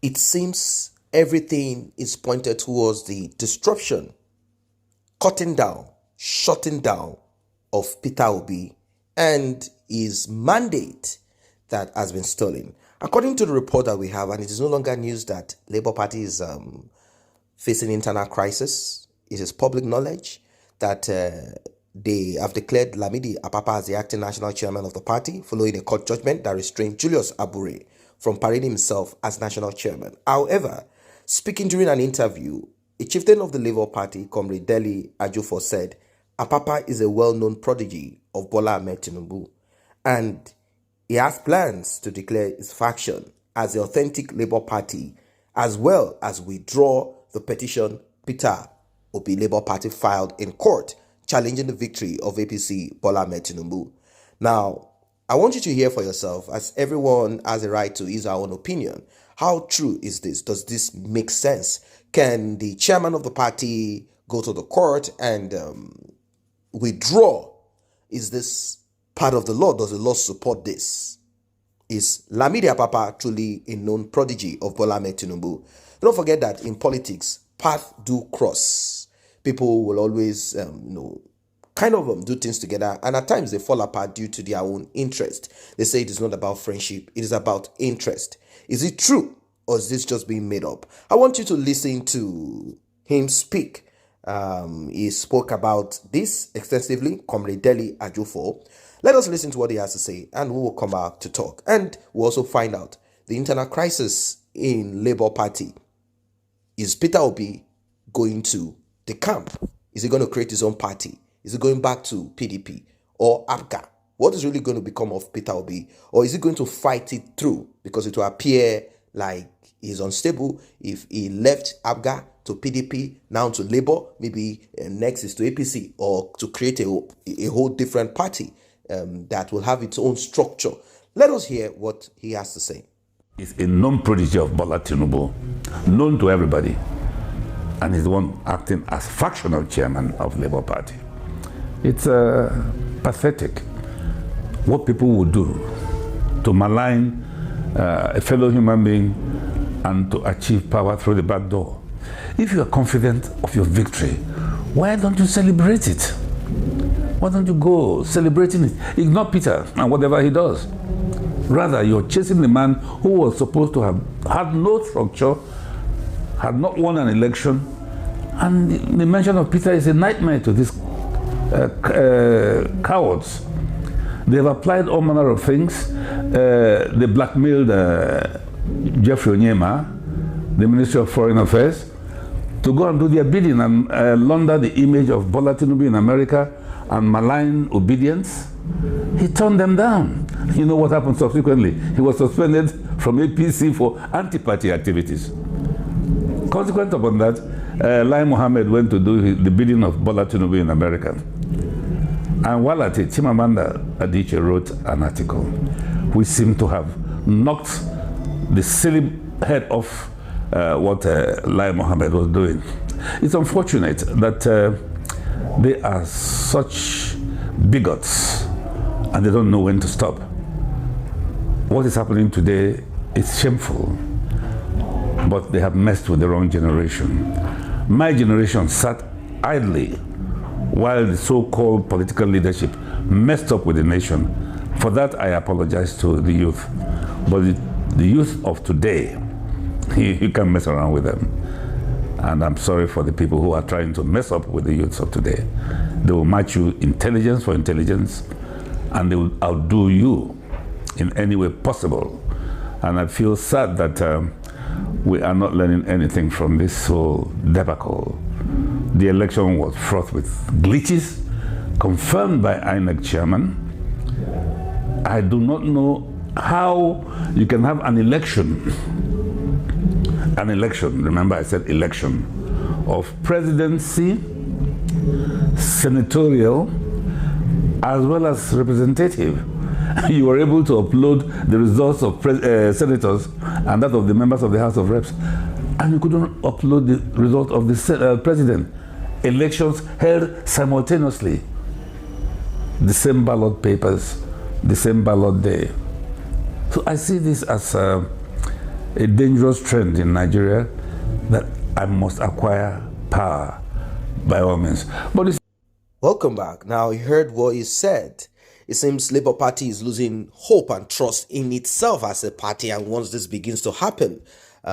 it seems everything is pointed towards the disruption, cutting down, shutting down of Peter Obi and his mandate that has been stolen. According to the report that we have, and it is no longer news that Labour Party is facing internal crisis. It is public knowledge that they have declared Lamidi Apapa as the acting national chairman of the party following a court judgment that restrained Julius Abure from parading himself as national chairman. However, speaking during an interview, a chieftain of the Labour Party, Comrade Dele Ajufo, said Apapa is a well-known prodigy of Bola Ahmed Tinubu, and he has plans to declare his faction as the authentic Labour Party, as well as withdraw the petition Peter Obi Labour Party filed in court, challenging the victory of APC Bola Ahmed Tinubu. Now, I want you to hear for yourself, as everyone has a right to his or her own opinion. How true is this? Does this make sense? Can the chairman of the party go to the court and withdraw? Is this part of the law? Does the law support this? Is Lamidi Apapa truly a known prodigy of Bola Ahmed Tinubu? Don't forget that in politics, paths do cross. People will always, do things together, and at times they fall apart due to their own interest. They say it is not about friendship, it is about interest. Is it true, or is this just being made up? I want you to listen to him speak. He spoke about this extensively, Comrade Dele Ajufo. Let us listen to what he has to say, and we will come back to talk. And we'll also find out the internal crisis in Labour Party. Is Peter Obi going to the camp? Is he going to create his own party? Is he going back to PDP or APGA? What is really going to become of Peter Obi? Or is he going to fight it through? Because it will appear like he's unstable if he left APGA to PDP, now to Labour, maybe next is to APC, or to create a whole different party that will have its own structure. Let us hear what he has to say. He's a known prodigy of Bola Tinubu, known to everybody, and he's the one acting as factional chairman of Labour Party. It's pathetic what people would do to malign a fellow human being and to achieve power through the back door. If you are confident of your victory, why don't you celebrate it? Why don't you go celebrating it? Ignore Peter and whatever he does. Rather, you're chasing the man who was supposed to have had no structure, had not won an election, and the mention of Peter is a nightmare to these cowards. They have applied all manner of things. They blackmailed Jeffrey Onyema, the Ministry of Foreign Affairs, to go and do their bidding and launder the image of Bola Tinubu in America and malign obedience. He turned them down. You know what happened subsequently? He was suspended from APC for anti-party activities. Consequent upon that, Lai Mohammed went to do the bidding of Bola Tinubu in America. And while at it, Chimamanda Adichie wrote an article which seemed to have knocked the silly head off what Lai Mohammed was doing. It's unfortunate that they are such bigots and they don't know when to stop. What is happening today is shameful, but they have messed with the wrong generation. My generation sat idly while the so-called political leadership messed up with the nation. For that, I apologize to the youth. But the youth of today, you can't mess around with them. And I'm sorry for the people who are trying to mess up with the youths of today. They will match you intelligence for intelligence, and they will outdo you in any way possible. And I feel sad that we are not learning anything from this whole debacle. The election was fraught with glitches, confirmed by INEC chairman. I do not know how you can have an election, remember I said election, of presidency, senatorial, as well as representative. You were able to upload the results of senators and that of the members of the House of Reps, and you couldn't upload the result of the president. Elections held simultaneously. The same ballot papers, the same ballot day. So I see this as a dangerous trend in Nigeria that I must acquire power by all means. But it's Welcome back. Now, you heard what he said. It seems Labour Party is losing hope and trust in itself as a party, and once this begins to happen,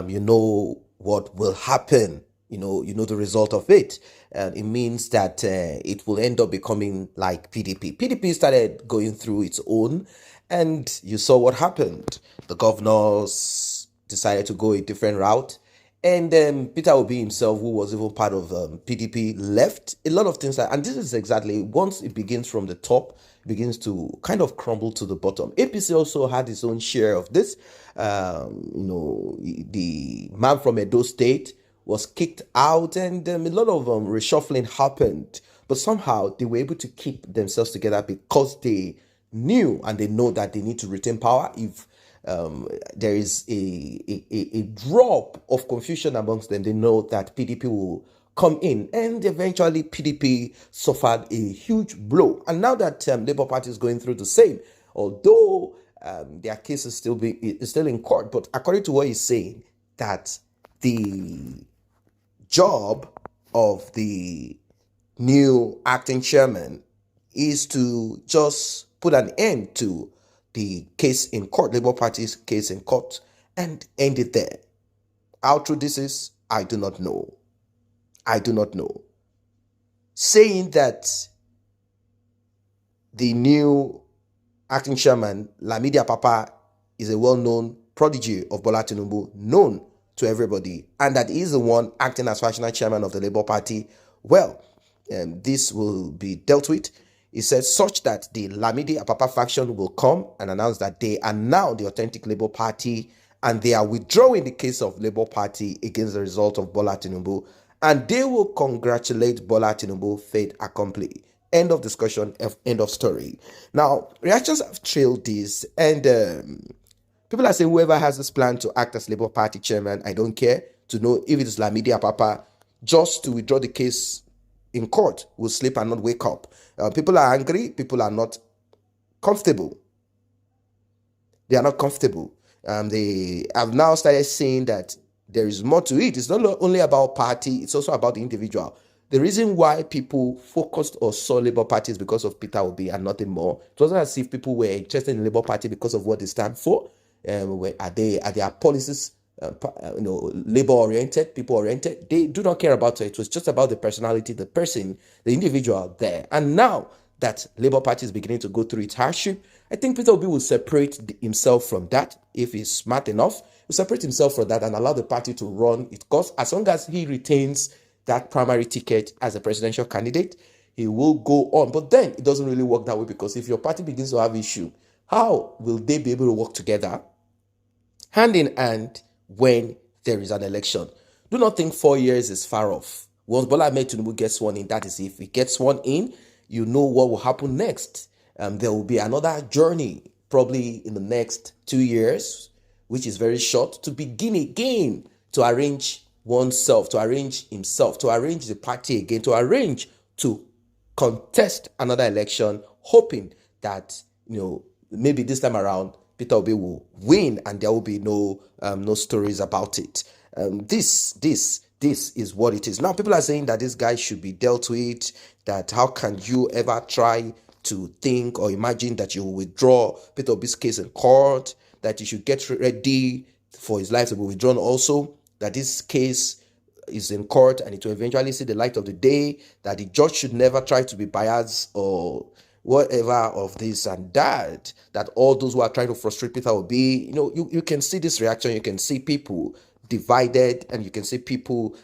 you know what will happen. You know the result of it. It means that it will end up becoming like PDP. PDP started going through its own, and you saw what happened. The governors decided to go a different route. And Peter Obi himself, who was even part of PDP, left. A lot of things, and this is exactly, once it begins from the top, it begins to kind of crumble to the bottom. APC also had its own share of this. The man from Edo State was kicked out, and a lot of reshuffling happened. But somehow they were able to keep themselves together because they knew and they know that they need to retain power if there is a drop of confusion amongst them. They know that PDP will come in, and eventually PDP suffered a huge blow. And now that Labour Party is going through the same, although their case is still in court, but according to what he's saying, that the job of the new acting chairman is to just put an end to the case in court, Labour Party's case in court, and end it there. How true this is, I do not know. I do not know. Saying that the new acting chairman, Lamidi Apapa, is a well-known prodigy of Bola Tinubu, known to everybody, and that he is the one acting as national chairman of the Labour Party, well, this will be dealt with. He said such that the Lamidi Apapa faction will come and announce that they are now the authentic Labour Party, and they are withdrawing the case of Labour Party against the result of Bola Tinubu, and they will congratulate Bola Tinubu, fait accompli. End of discussion, end of story. Now, reactions have trailed this, and people are saying whoever has this plan to act as Labour Party chairman, I don't care to know if it is Lamidi Apapa, just to withdraw the case in court, will sleep and not wake up. People are angry. People are not comfortable. They are not comfortable. They have now started saying that there is more to it. It's not only about party. It's also about the individual. The reason why people focused or saw Labour Party is because of Peter Obi and nothing more. It wasn't as if people were interested in Labour Party because of what they stand for. Are their policies labor-oriented, people-oriented? They do not care about it. It was just about the personality, the person, the individual there. And now that Labour Party is beginning to go through its hardship, I think Peter Obi will separate himself from that. If he's smart enough, he'll separate himself from that and allow the party to run its course. As long as he retains that primary ticket as a presidential candidate, he will go on. But then it doesn't really work that way, because if your party begins to have issue, how will they be able to work together hand in hand when there is an election? Do not think 4 years is far off. Once Bola Ahmed Tinubu gets sworn in, that is, if he gets sworn in, you know what will happen next. There will be another journey, probably in the next 2 years, which is very short, to begin again to arrange oneself, to arrange himself, to arrange the party again, to arrange to contest another election, hoping that, maybe this time around Peter Obi will win and there will be no stories about it. This is what it is. Now, people are saying that this guy should be dealt with, that how can you ever try to think or imagine that you will withdraw Peter Obi's case in court, that you should get ready for his life to be withdrawn also, that this case is in court and it will eventually see the light of the day, that the judge should never try to be biased or whatever of this and that all those who are trying to frustrate Peter Obi, you can see this reaction, you can see people divided, and you can see people,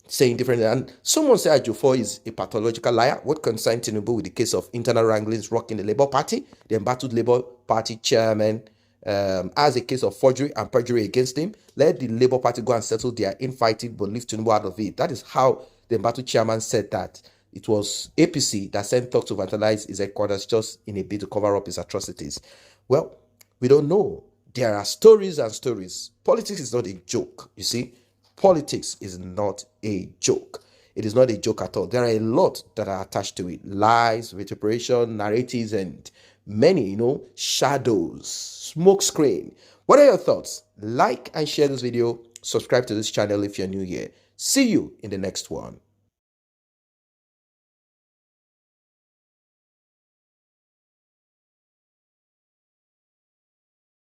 saying differently. And someone said Ejiofor is a pathological liar. What concerned Tinubu with the case of internal wranglings rocking the Labour Party? The embattled Labour Party chairman has a case of forgery and perjury against him. Let the Labour Party go and settle their infighting, but leave Tinubu out of it. That is how the embattled chairman said that it was APC that sent talk to vandalize his headquarters just in a bid to cover up his atrocities. Well, we don't know. There are stories and stories. Politics is not a joke, you see. Politics is not a joke. It is not a joke at all. There are a lot that are attached to it. Lies, vituperation, narratives, and many, shadows, smoke screen. What are your thoughts? Like and share this video. Subscribe to this channel if you're new here. See you in the next one.